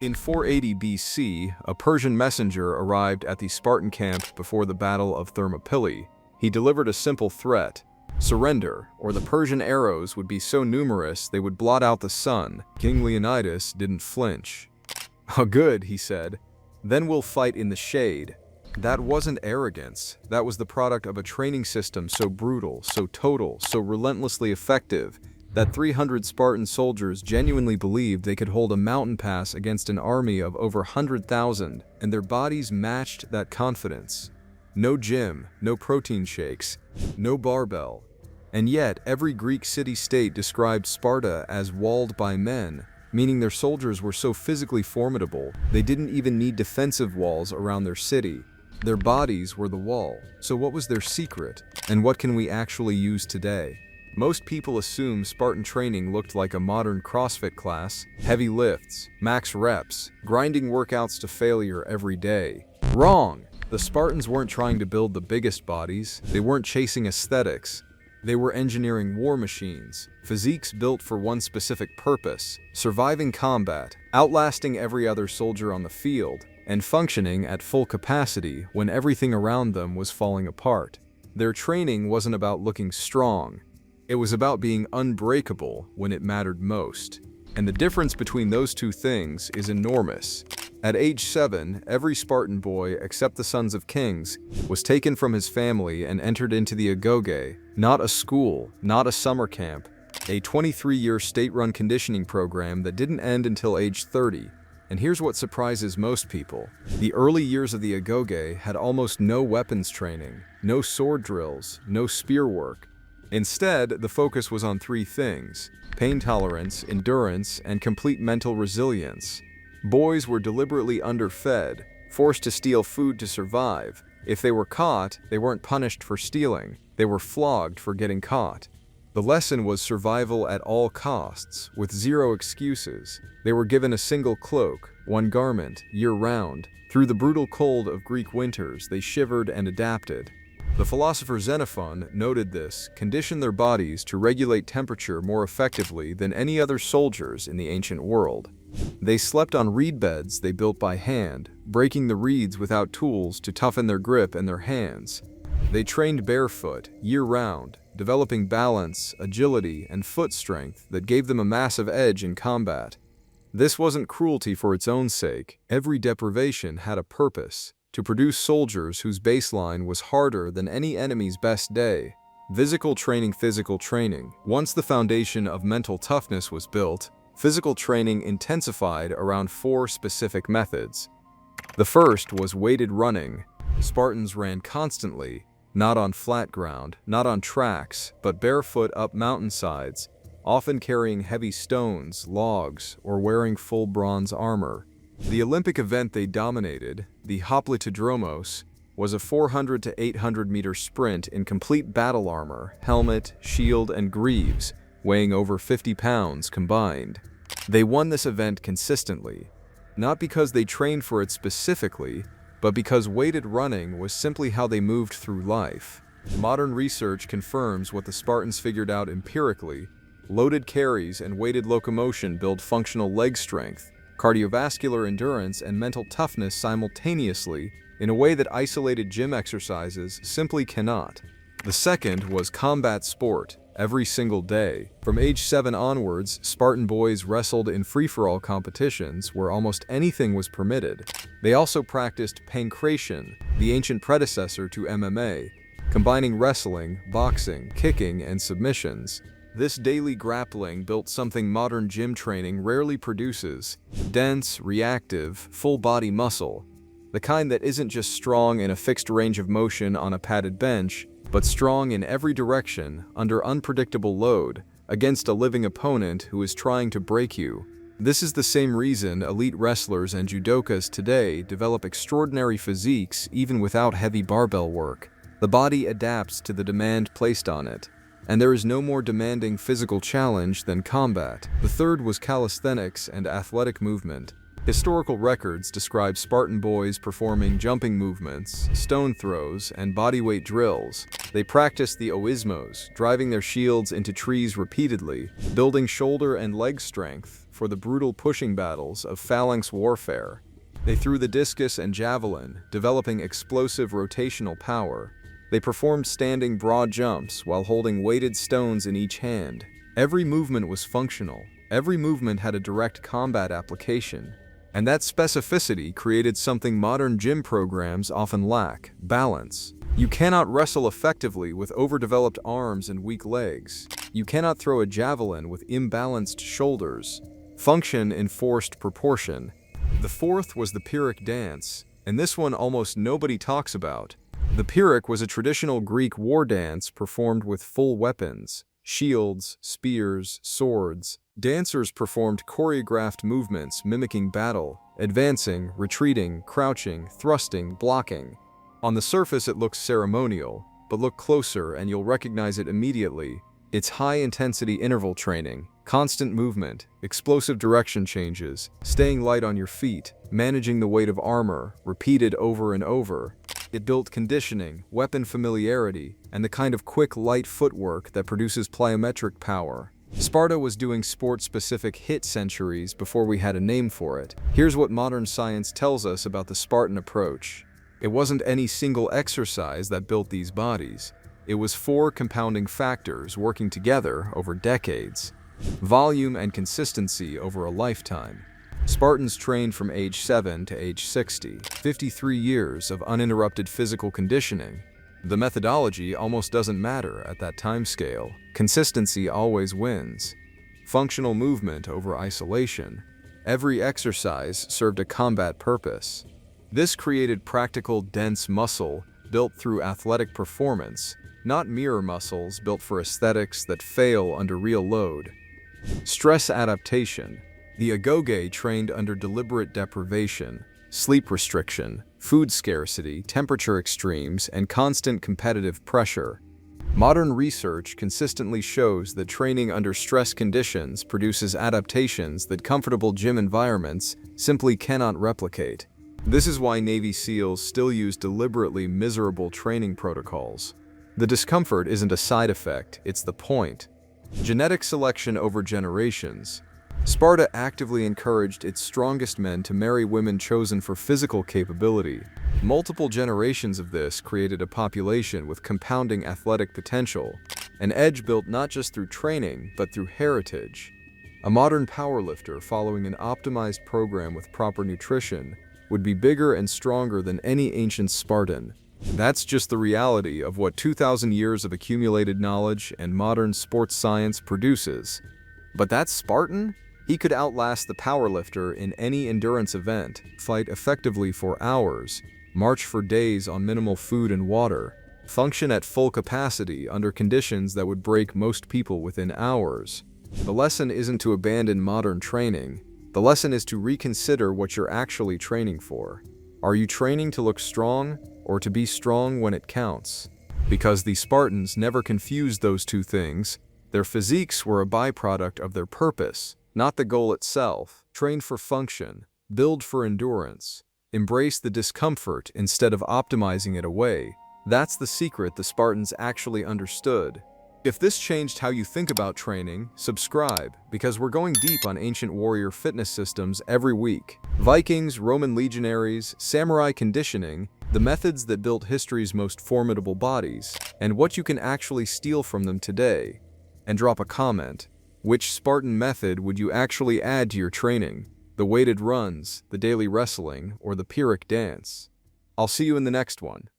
In 480 BC, a Persian messenger arrived at the Spartan camp before the Battle of Thermopylae. He delivered a simple threat: surrender, or the Persian arrows would be so numerous they would blot out the sun. King Leonidas didn't flinch. "Oh good," he said. "Then we'll fight in the shade." That wasn't arrogance. That was the product of a training system so brutal, so total, so relentlessly effective, that 300 Spartan soldiers genuinely believed they could hold a mountain pass against an army of over 100,000, and their bodies matched that confidence. No gym, no protein shakes, no barbell. And yet, every Greek city-state described Sparta as walled by men, meaning their soldiers were so physically formidable, they didn't even need defensive walls around their city. Their bodies were the wall. So what was their secret, and what can we actually use today? Most people assume Spartan training looked like a modern CrossFit class: heavy lifts, max reps, grinding workouts to failure every day. Wrong! The Spartans weren't trying to build the biggest bodies, they weren't chasing aesthetics. They were engineering war machines, physiques built for one specific purpose: surviving combat, outlasting every other soldier on the field, and functioning at full capacity when everything around them was falling apart. Their training wasn't about looking strong. It was about being unbreakable when it mattered most. And the difference between those two things is enormous. At age 7, every Spartan boy, except the sons of kings, was taken from his family and entered into the Agoge, not a school, not a summer camp, a 23-year state-run conditioning program that didn't end until age 30. And here's what surprises most people. The early years of the Agoge had almost no weapons training, no sword drills, no spear work. Instead, the focus was on three things: pain tolerance, endurance, and complete mental resilience. Boys were deliberately underfed, forced to steal food to survive. If they were caught, they weren't punished for stealing. They were flogged for getting caught. The lesson was survival at all costs, with zero excuses. They were given a single cloak, one garment, year-round. Through the brutal cold of Greek winters, they shivered and adapted. The philosopher Xenophon noted this: conditioned their bodies to regulate temperature more effectively than any other soldiers in the ancient world. They slept on reed beds they built by hand, breaking the reeds without tools to toughen their grip and their hands. They trained barefoot, year-round, developing balance, agility, and foot strength that gave them a massive edge in combat. This wasn't cruelty for its own sake. Every deprivation had a purpose: to produce soldiers whose baseline was harder than any enemy's best day. Physical training. Once the foundation of mental toughness was built, physical training intensified around 4 specific methods. The first was weighted running. Spartans ran constantly, not on flat ground, not on tracks, but barefoot up mountainsides, often carrying heavy stones, logs, or wearing full bronze armor. The Olympic event they dominated, the hoplitodromos, was a 400 to 800 meter sprint in complete battle armor, helmet, shield, and greaves, weighing over 50 pounds combined. They won this event consistently, not because they trained for it specifically, but because weighted running was simply how they moved through life. Modern research confirms what the Spartans figured out empirically: loaded carries and weighted locomotion build functional leg strength, cardiovascular endurance, and mental toughness simultaneously in a way that isolated gym exercises simply cannot. The second was combat sport, every single day. From age 7 onwards, Spartan boys wrestled in free-for-all competitions where almost anything was permitted. They also practiced pankration, the ancient predecessor to MMA, combining wrestling, boxing, kicking, and submissions. This daily grappling built something modern gym training rarely produces: dense, reactive, full-body muscle. The kind that isn't just strong in a fixed range of motion on a padded bench, but strong in every direction, under unpredictable load, against a living opponent who is trying to break you. This is the same reason elite wrestlers and judokas today develop extraordinary physiques even without heavy barbell work. The body adapts to the demand placed on it. And there is no more demanding physical challenge than combat. The third was calisthenics and athletic movement. Historical records describe Spartan boys performing jumping movements, stone throws, and bodyweight drills. They practiced the oismos, driving their shields into trees repeatedly, building shoulder and leg strength, for the brutal pushing battles of phalanx warfare. They threw the discus and javelin, developing explosive rotational power. They performed standing broad jumps while holding weighted stones in each hand. Every movement was functional. Every movement had a direct combat application. And that specificity created something modern gym programs often lack: balance. You cannot wrestle effectively with overdeveloped arms and weak legs. You cannot throw a javelin with imbalanced shoulders. Function enforced proportion. The fourth was the Pyrrhic dance, and this one almost nobody talks about. The Pyrrhic was a traditional Greek war dance performed with full weapons: shields, spears, swords. Dancers performed choreographed movements mimicking battle, advancing, retreating, crouching, thrusting, blocking. On the surface it looks ceremonial, but look closer and you'll recognize it immediately. It's high-intensity interval training, constant movement, explosive direction changes, staying light on your feet, managing the weight of armor, repeated over and over. It built conditioning, weapon familiarity, and the kind of quick, light footwork that produces plyometric power. Sparta was doing sport-specific hit centuries before we had a name for it. Here's what modern science tells us about the Spartan approach. It wasn't any single exercise that built these bodies. It was 4 compounding factors working together over decades. Volume and consistency over a lifetime. Spartans trained from age 7 to age 60, 53 years of uninterrupted physical conditioning. The methodology almost doesn't matter at that time scale. Consistency always wins. Functional movement over isolation. Every exercise served a combat purpose. This created practical, dense muscle built through athletic performance, not mirror muscles built for aesthetics that fail under real load. Stress adaptation. The Agoge trained under deliberate deprivation, sleep restriction, food scarcity, temperature extremes, and constant competitive pressure. Modern research consistently shows that training under stress conditions produces adaptations that comfortable gym environments simply cannot replicate. This is why Navy SEALs still use deliberately miserable training protocols. The discomfort isn't a side effect, it's the point. Genetic selection over generations. Sparta actively encouraged its strongest men to marry women chosen for physical capability. Multiple generations of this created a population with compounding athletic potential, an edge built not just through training, but through heritage. A modern powerlifter following an optimized program with proper nutrition would be bigger and stronger than any ancient Spartan. That's just the reality of what 2,000 years of accumulated knowledge and modern sports science produces. But that Spartan? He could outlast the powerlifter in any endurance event, fight effectively for hours, march for days on minimal food and water, function at full capacity under conditions that would break most people within hours. The lesson isn't to abandon modern training. The lesson is to reconsider what you're actually training for. Are you training to look strong, or to be strong when it counts? Because the Spartans never confused those two things, their physiques were a byproduct of their purpose, not the goal itself. Train for function, build for endurance, embrace the discomfort instead of optimizing it away. That's the secret the Spartans actually understood. If this changed how you think about training, subscribe, because we're going deep on ancient warrior fitness systems every week. Vikings, Roman legionaries, samurai conditioning, the methods that built history's most formidable bodies, and what you can actually steal from them today. And drop a comment. Which Spartan method would you actually add to your training? The weighted runs, the daily wrestling, or the Pyrrhic dance? I'll see you in the next one.